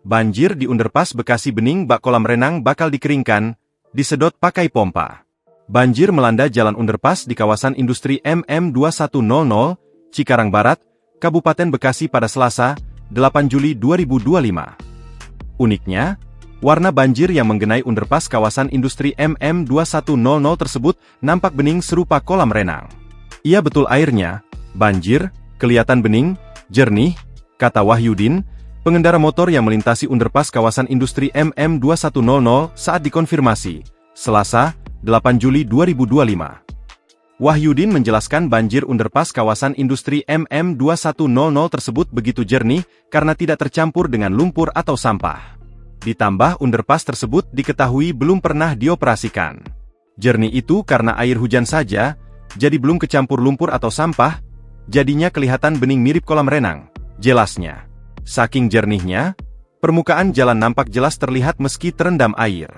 Banjir di underpass Bekasi Bening bak kolam renang bakal dikeringkan, disedot pakai pompa. Banjir melanda jalan underpass di kawasan industri MM2100, Cikarang Barat, Kabupaten Bekasi pada Selasa, 8 Juli 2025. Uniknya, warna banjir yang menggenai underpass kawasan industri MM2100 tersebut nampak bening serupa kolam renang. Iya betul airnya, banjir, kelihatan bening, jernih, kata Wahyudin, pengendara motor yang melintasi underpass kawasan industri MM2100 saat dikonfirmasi, Selasa, 8 Juli 2025. Wahyudin menjelaskan banjir underpass kawasan industri MM2100 tersebut begitu jernih karena tidak tercampur dengan lumpur atau sampah. Ditambah underpass tersebut diketahui belum pernah dioperasikan. Jernih itu karena air hujan saja, jadi belum kecampur lumpur atau sampah, jadinya kelihatan bening mirip kolam renang, jelasnya. Saking jernihnya, permukaan jalan nampak jelas terlihat meski terendam air.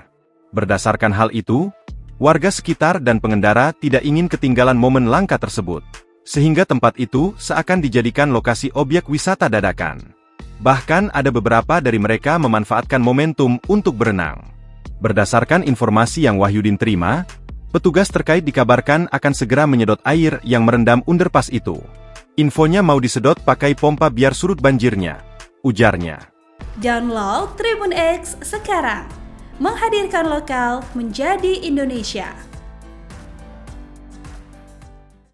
Berdasarkan hal itu, warga sekitar dan pengendara tidak ingin ketinggalan momen langka tersebut. Sehingga tempat itu seakan dijadikan lokasi objek wisata dadakan. Bahkan ada beberapa dari mereka memanfaatkan momentum untuk berenang. Berdasarkan informasi yang Wahyudin terima, petugas terkait dikabarkan akan segera menyedot air yang merendam underpass itu. Infonya mau disedot pakai pompa biar surut banjirnya, ujarnya. Download Tribun X sekarang, menghadirkan lokal menjadi Indonesia.